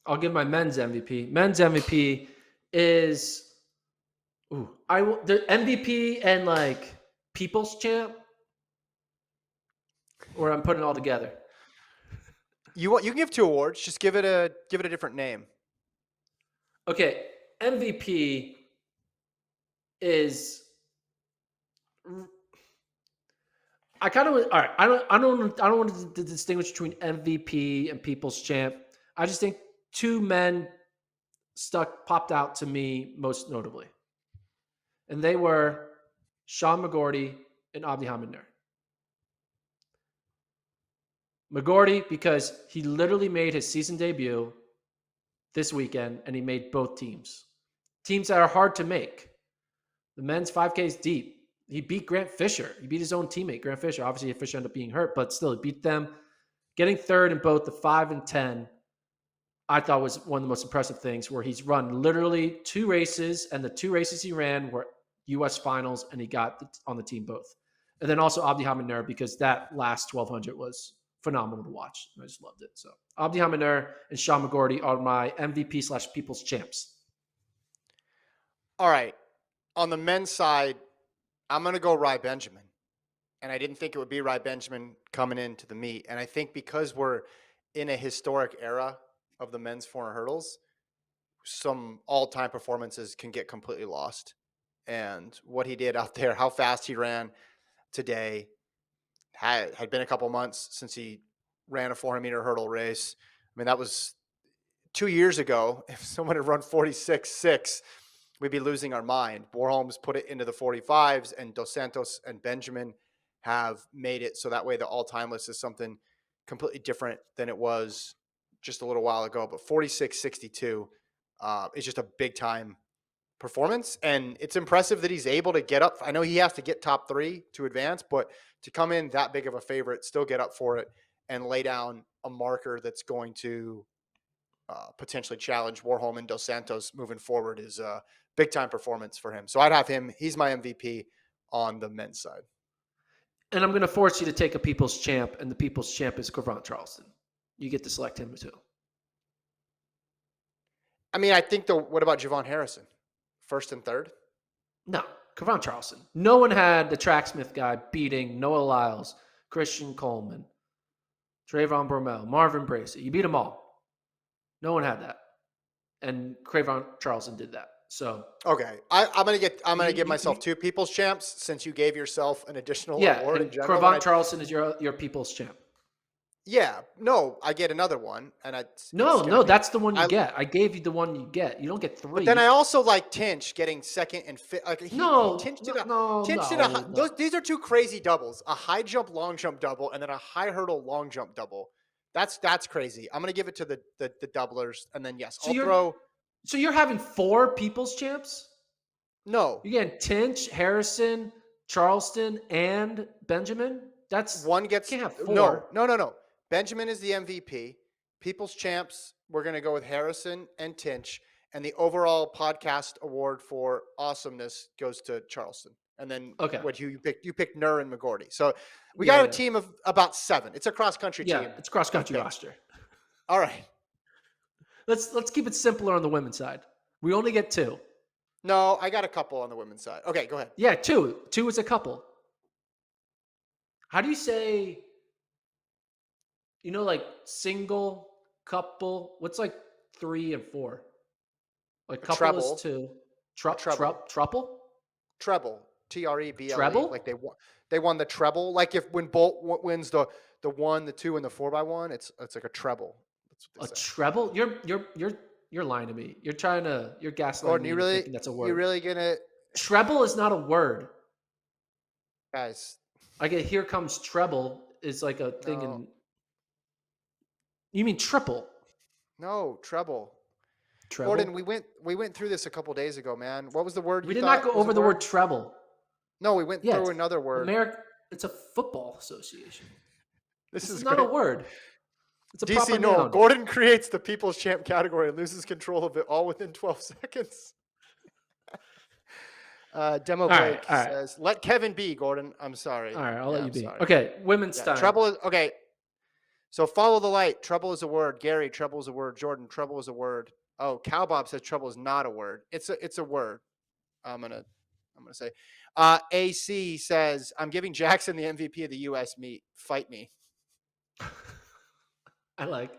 I'll give my men's MVP. Men's MVP is the MVP and like people's champ, or I'm putting it all together. You can give 2 awards. Just give it a different name. Okay, MVP is I kind of all right. I don't want to distinguish between MVP and people's champ. I just think two men popped out to me most notably, and they were Sean McGorty and Abdi Hamid. McGorty, because he literally made his season debut this weekend and he made both teams. Teams that are hard to make. The men's 5K is deep. He beat Grant Fisher. He beat his own teammate, Grant Fisher. Obviously, Fisher ended up being hurt, but still, he beat them. Getting third in both the 5 and 10, I thought was one of the most impressive things, where he's run literally 2 races, and the 2 races he ran were U.S. finals, and he got on the team both. And then also Abdi Hamid, because that last 1200 was phenomenal to watch. I just loved it. So Abdi Hamid and Sean McGorty are my MVP / people's champs. All right. On the men's side, I'm going to go Rai Benjamin. And I didn't think it would be Rai Benjamin coming into the meet. And I think because we're in a historic era of the men's 400 hurdles, some all-time performances can get completely lost. And what he did out there, how fast he ran today, had been a couple months since he ran a 400-meter hurdle race. I mean, that was 2 years ago. If someone had run 46.6, we'd be losing our mind. Warholm's put it into the 45s, and Dos Santos and Benjamin have made it so that way the all-time list is something completely different than it was just a little while ago. But 46.62 is just a big-time performance, and it's impressive that he's able to get up. I know he has to get top 3 to advance, but to come in that big of a favorite, still get up for it, and lay down a marker that's going to potentially challenge Warholm and Dos Santos moving forward is a big-time performance for him. So I'd have him. He's my MVP on the men's side. And I'm going to force you to take a people's champ, and the people's champ is Cravant Charleston. You get to select him too. I mean, I think what about Javon Harrison? First and third? No, Cravant Charleston. No one had the Tracksmith guy beating Noah Lyles, Christian Coleman, Trayvon Bromell, Marvin Bracey. You beat them all. No one had that. And Cravant Charleston did that. So okay, I'm gonna give myself 2 people's champs since you gave yourself an additional award in general. Cravant Charleston is your people's champ. Yeah, no, I get another one, and no, that's the one you get. I gave you the one you get. You don't get 3. But then I also like Tinch getting second and fifth. Like these are 2 crazy doubles: a high jump, long jump double, and then a high hurdle, long jump double. That's crazy. I'm gonna give it to the doublers, and then yes, So you're having 4 people's champs? No, you getting Tinch, Harrison, Charleston, and Benjamin. That's one gets can't have 4. No. Benjamin is the MVP. People's champs, we're going to go with Harrison and Tinch. And the overall podcast award for awesomeness goes to Charleston. And then you picked Nur and McGorty. So we got a team of about 7. It's a cross-country team. Yeah, it's a cross-country roster. All right. Let's keep it simpler on the women's side. We only get 2. No, I got a couple on the women's side. Okay, go ahead. Yeah, 2. 2 is a couple. How do you say, like single, couple? What's like 3 and 4? Like couple treble. is 2. Treble. Treble. TREBLE. Treble? Like they won the treble. Like if when Bolt wins the 1, the 2, and the 4x1, it's like a treble. A treble? You're lying to me. You're gaslighting Gordon, me. Thinking that's a word. You're really gonna? Treble is not a word, guys. Like a here comes treble is like a thing in. You mean triple? No, treble. Gordon, we went through this a couple days ago, man. What was the word? We did not go over the word treble. No, we went through another word. It's a football association. This is not a word. It's a DC proper Noel. noun. Gordon creates the people's champ category and loses control of it all within 12 seconds. Demo Blake says, "Let Kevin be, Gordon. I'm sorry." All right, I'll let you be. Sorry. Okay, women's time. Treble. Okay. So follow the light. Trouble is a word. Gary, trouble is a word. Jordan, trouble is a word. Oh, Cowbob says trouble is not a word. It's a word. I'm gonna say. AC says I'm giving Jackson the MVP of the U.S. meet. Fight me. I like.